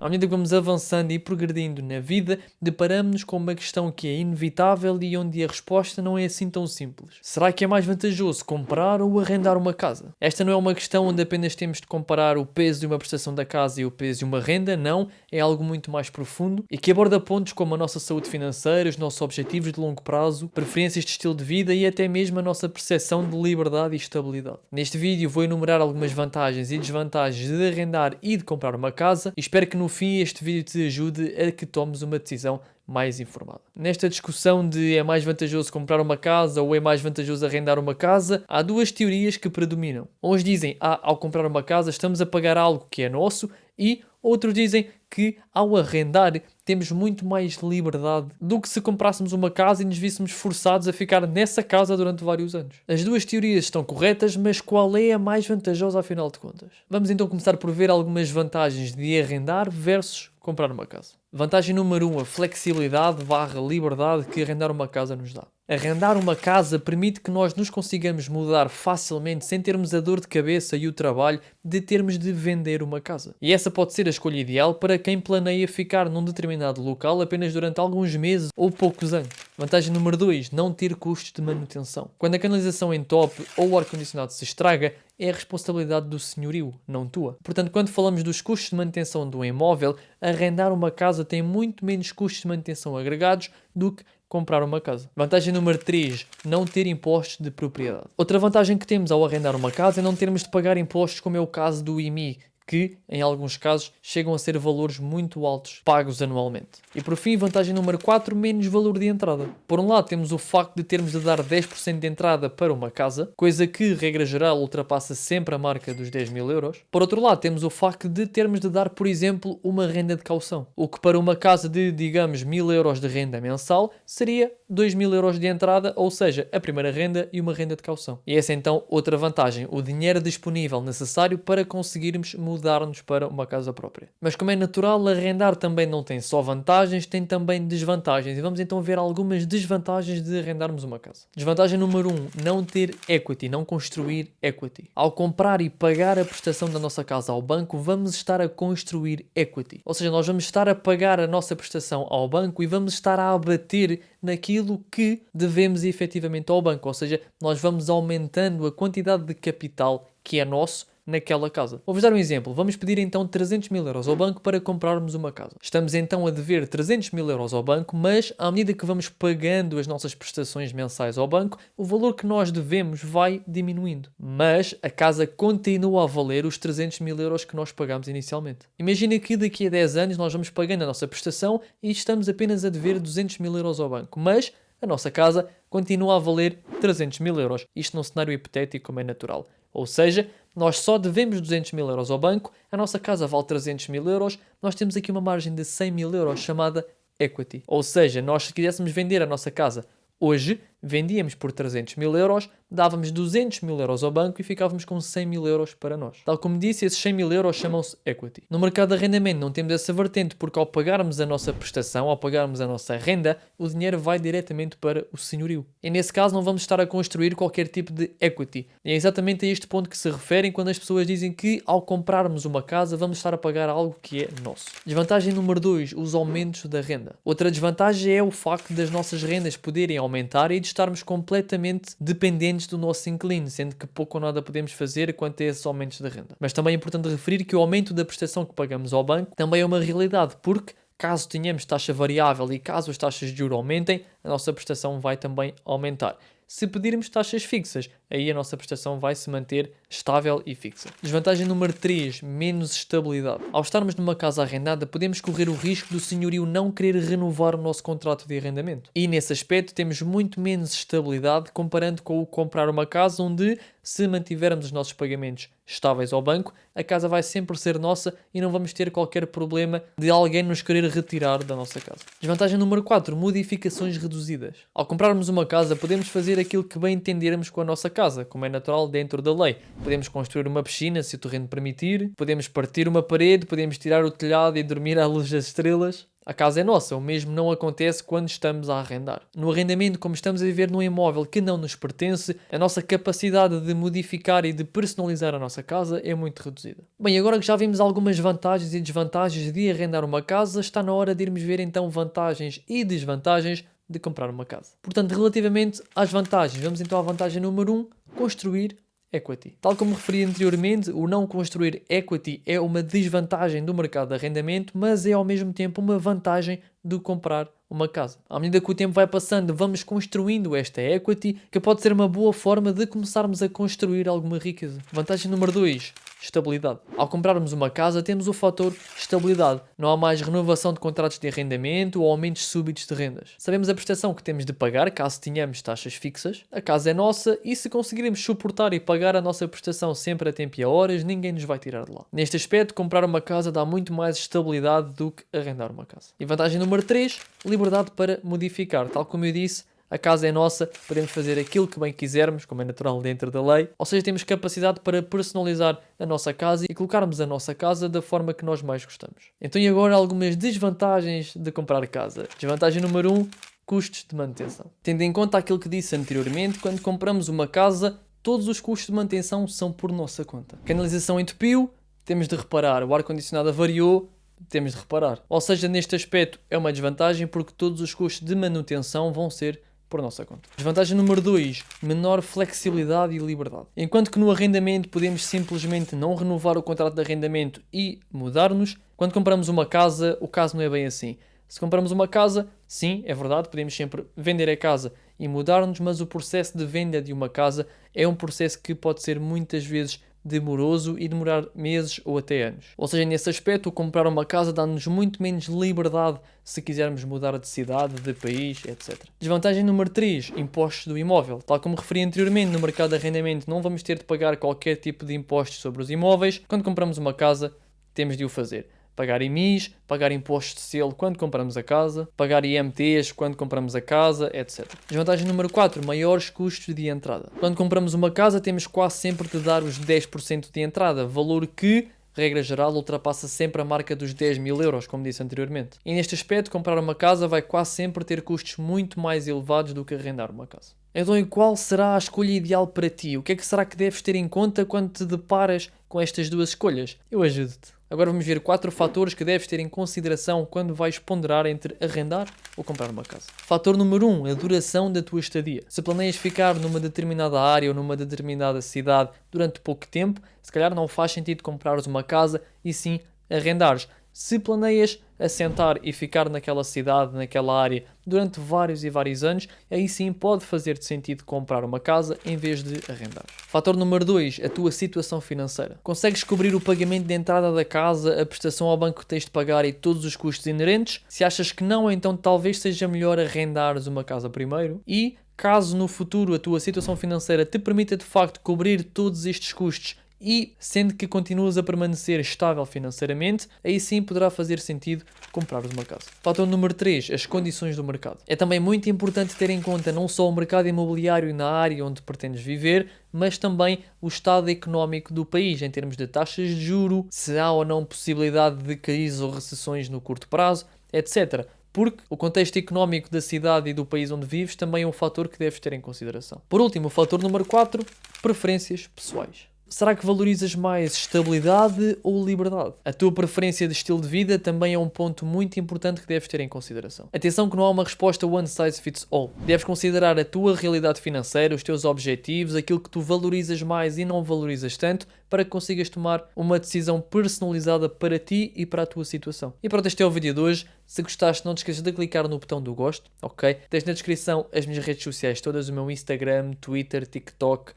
À medida que vamos avançando e progredindo na vida, deparamos-nos com uma questão que é inevitável e onde a resposta não é assim tão simples. Será que é mais vantajoso comprar ou arrendar uma casa? Esta não é uma questão onde apenas temos de comparar o peso de uma prestação da casa e o peso de uma renda, não, é algo muito mais profundo e que aborda pontos como a nossa saúde financeira, os nossos objetivos de longo prazo, preferências de estilo de vida e até mesmo a nossa percepção de liberdade e estabilidade. Neste vídeo vou enumerar algumas vantagens e desvantagens de arrendar e de comprar uma casa e espero que no fim este vídeo te ajude a que tomes uma decisão mais informada. Nesta discussão de é mais vantajoso comprar uma casa ou é mais vantajoso arrendar uma casa, há duas teorias que predominam. Uns dizem, ao comprar uma casa estamos a pagar algo que é nosso e outros dizem que ao arrendar temos muito mais liberdade do que se comprássemos uma casa e nos víssemos forçados a ficar nessa casa durante vários anos. As duas teorias estão corretas, mas qual é a mais vantajosa afinal de contas? Vamos então começar por ver algumas vantagens de arrendar versus comprar uma casa. Vantagem número 1, a flexibilidade / liberdade que arrendar uma casa nos dá. Arrendar uma casa permite que nós nos consigamos mudar facilmente sem termos a dor de cabeça e o trabalho de termos de vender uma casa. E essa pode ser a escolha ideal para quem planeia ficar num determinado local apenas durante alguns meses ou poucos anos. Vantagem número 2, não ter custos de manutenção. Quando a canalização entope ou o ar-condicionado se estraga, é a responsabilidade do senhorio, não tua. Portanto, quando falamos dos custos de manutenção do imóvel, arrendar uma casa tem muito menos custos de manutenção agregados do que comprar uma casa. Vantagem número 3, não ter impostos de propriedade. Outra vantagem que temos ao arrendar uma casa é não termos de pagar impostos, como é o caso do IMI, que, em alguns casos, chegam a ser valores muito altos, pagos anualmente. E por fim, vantagem número 4, menos valor de entrada. Por um lado, temos o facto de termos de dar 10% de entrada para uma casa, coisa que, regra geral, ultrapassa sempre a marca dos 10.000 euros. Por outro lado, temos o facto de termos de dar, por exemplo, uma renda de caução, o que para uma casa de, digamos, 1.000 euros de renda mensal, seria 2.000 euros de entrada, ou seja, a primeira renda e uma renda de caução. E essa é então outra vantagem, o dinheiro disponível necessário para conseguirmos mudar-nos para uma casa própria. Mas como é natural, arrendar também não tem só vantagens, tem também desvantagens. E vamos então ver algumas desvantagens de arrendarmos uma casa. Desvantagem número 1, não ter equity, não construir equity. Ao comprar e pagar a prestação da nossa casa ao banco, vamos estar a construir equity. Ou seja, nós vamos estar a pagar a nossa prestação ao banco e vamos estar a abater naquilo que devemos efetivamente ao banco. Ou seja, nós vamos aumentando a quantidade de capital que é nosso naquela casa. Vou-vos dar um exemplo. Vamos pedir então 300.000 euros ao banco para comprarmos uma casa. Estamos então a dever 300.000 euros ao banco, mas à medida que vamos pagando as nossas prestações mensais ao banco, o valor que nós devemos vai diminuindo. Mas a casa continua a valer os 300.000 euros que nós pagamos inicialmente. Imagina que daqui a 10 anos nós vamos pagando a nossa prestação e estamos apenas a dever 200.000 euros ao banco, mas a nossa casa continua a valer 300.000 euros. Isto num cenário hipotético, como é natural. Ou seja, nós só devemos 200.000 euros ao banco, a nossa casa vale 300.000 euros, nós temos aqui uma margem de 100.000 euros chamada equity. Ou seja, nós se quiséssemos vender a nossa casa hoje, vendíamos por 300.000 euros, dávamos 200.000 euros ao banco e ficávamos com 100.000 euros para nós. Tal como disse, esses 100.000 euros chamam-se equity. No mercado de arrendamento não temos essa vertente porque ao pagarmos a nossa prestação, ao pagarmos a nossa renda, o dinheiro vai diretamente para o senhorio. E nesse caso não vamos estar a construir qualquer tipo de equity. E é exatamente a este ponto que se referem quando as pessoas dizem que ao comprarmos uma casa vamos estar a pagar algo que é nosso. Desvantagem número 2, os aumentos da renda. Outra desvantagem é o facto das nossas rendas poderem aumentar e de estarmos completamente dependentes do nosso inquilino, sendo que pouco ou nada podemos fazer quanto a esses aumentos de renda. Mas também é importante referir que o aumento da prestação que pagamos ao banco também é uma realidade, porque caso tenhamos taxa variável e caso as taxas de juros aumentem, a nossa prestação vai também aumentar. Se pedirmos taxas fixas, aí a nossa prestação vai se manter estável e fixa. Desvantagem número 3, menos estabilidade. Ao estarmos numa casa arrendada, podemos correr o risco do senhorio não querer renovar o nosso contrato de arrendamento. E nesse aspecto temos muito menos estabilidade comparando com o comprar uma casa onde, se mantivermos os nossos pagamentos estáveis ao banco, a casa vai sempre ser nossa e não vamos ter qualquer problema de alguém nos querer retirar da nossa casa. Desvantagem número 4, modificações reduzidas. Ao comprarmos uma casa, podemos fazer aquilo que bem entendermos com a nossa casa, como é natural dentro da lei. Podemos construir uma piscina se o terreno permitir, podemos partir uma parede, podemos tirar o telhado e dormir à luz das estrelas. A casa é nossa, o mesmo não acontece quando estamos a arrendar. No arrendamento, como estamos a viver num imóvel que não nos pertence, a nossa capacidade de modificar e de personalizar a nossa casa é muito reduzida. Bem, agora que já vimos algumas vantagens e desvantagens de arrendar uma casa, está na hora de irmos ver então vantagens e desvantagens de comprar uma casa. Portanto, relativamente às vantagens, vamos então à vantagem número 1, construir equity. Tal como referi anteriormente, o não construir equity é uma desvantagem do mercado de arrendamento, mas é ao mesmo tempo uma vantagem de comprar uma casa. À medida que o tempo vai passando, vamos construindo esta equity, que pode ser uma boa forma de começarmos a construir alguma riqueza. Vantagem número 2, estabilidade. Ao comprarmos uma casa, temos o fator estabilidade. Não há mais renovação de contratos de arrendamento ou aumentos súbitos de rendas. Sabemos a prestação que temos de pagar caso tenhamos taxas fixas. A casa é nossa e se conseguirmos suportar e pagar a nossa prestação sempre a tempo e a horas, ninguém nos vai tirar de lá. Neste aspecto, comprar uma casa dá muito mais estabilidade do que arrendar uma casa. E vantagem número 3, liberdade para modificar. Tal como eu disse, a casa é nossa, podemos fazer aquilo que bem quisermos, como é natural dentro da lei. Ou seja, temos capacidade para personalizar a nossa casa e colocarmos a nossa casa da forma que nós mais gostamos. Então e agora algumas desvantagens de comprar casa. Desvantagem número 1, custos de manutenção. Tendo em conta aquilo que disse anteriormente, quando compramos uma casa, todos os custos de manutenção são por nossa conta. A canalização entupiu, temos de reparar. O ar-condicionado avariou, temos de reparar. Ou seja, neste aspecto é uma desvantagem porque todos os custos de manutenção vão ser por nossa conta. Desvantagem número 2, menor flexibilidade e liberdade. Enquanto que no arrendamento podemos simplesmente não renovar o contrato de arrendamento e mudar-nos, quando compramos uma casa, o caso não é bem assim. Se compramos uma casa, sim, é verdade, podemos sempre vender a casa e mudar-nos, mas o processo de venda de uma casa é um processo que pode ser muitas vezes demoroso e demorar meses ou até anos. Ou seja, nesse aspecto, comprar uma casa dá-nos muito menos liberdade se quisermos mudar de cidade, de país, etc. Desvantagem número 3, impostos do imóvel. Tal como referi anteriormente, no mercado de arrendamento não vamos ter de pagar qualquer tipo de impostos sobre os imóveis. Quando compramos uma casa, temos de o fazer. Pagar IMIs, pagar impostos de selo quando compramos a casa, pagar IMTs quando compramos a casa, etc. Desvantagem número 4, maiores custos de entrada. Quando compramos uma casa temos quase sempre de dar os 10% de entrada, valor que, regra geral, ultrapassa sempre a marca dos 10.000 euros, como disse anteriormente. E neste aspecto, comprar uma casa vai quase sempre ter custos muito mais elevados do que arrendar uma casa. Então, e qual será a escolha ideal para ti? O que é que será que deves ter em conta quando te deparas com estas duas escolhas? Eu ajudo-te. Agora vamos ver 4 fatores que deves ter em consideração quando vais ponderar entre arrendar ou comprar uma casa. Fator número 1, a duração da tua estadia. Se planeias ficar numa determinada área ou numa determinada cidade durante pouco tempo, se calhar não faz sentido comprares uma casa e sim arrendares. Se planeias assentar e ficar naquela cidade, naquela área, durante vários e vários anos, aí sim pode fazer-te sentido comprar uma casa em vez de arrendar. Fator número 2, a tua situação financeira. Consegues cobrir o pagamento de entrada da casa, a prestação ao banco que tens de pagar e todos os custos inerentes? Se achas que não, então talvez seja melhor arrendares uma casa primeiro e, caso no futuro a tua situação financeira te permita de facto cobrir todos estes custos e sendo que continuas a permanecer estável financeiramente, aí sim poderá fazer sentido comprares uma casa. Fator número 3, as condições do mercado. É também muito importante ter em conta não só o mercado imobiliário na área onde pretendes viver, mas também o estado económico do país, em termos de taxas de juro, se há ou não possibilidade de crises ou recessões no curto prazo, etc. Porque o contexto económico da cidade e do país onde vives também é um fator que deves ter em consideração. Por último, o fator número 4, preferências pessoais. Será que valorizas mais estabilidade ou liberdade? A tua preferência de estilo de vida também é um ponto muito importante que deves ter em consideração. Atenção que não há uma resposta one size fits all. Deves considerar a tua realidade financeira, os teus objetivos, aquilo que tu valorizas mais e não valorizas tanto, para que consigas tomar uma decisão personalizada para ti e para a tua situação. E pronto, este é o vídeo de hoje. Se gostaste, não te esqueças de clicar no botão do gosto, ok? Tens na descrição as minhas redes sociais todas, o meu Instagram, Twitter, TikTok,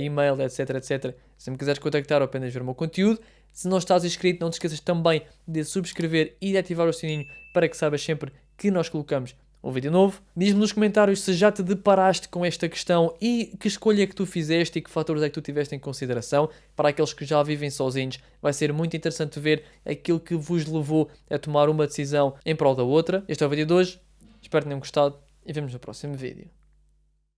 e-mail, etc. Se me quiseres contactar ou apenas ver o meu conteúdo. Se não estás inscrito, não te esqueças também de subscrever e de ativar o sininho para que saibas sempre que nós colocamos um vídeo novo. Diz-me nos comentários se já te deparaste com esta questão e que escolha é que tu fizeste e que fatores é que tu tiveste em consideração. Para aqueles que já vivem sozinhos, vai ser muito interessante ver aquilo que vos levou a tomar uma decisão em prol da outra. Este é o vídeo de hoje. Espero que tenham gostado e vemos no próximo vídeo.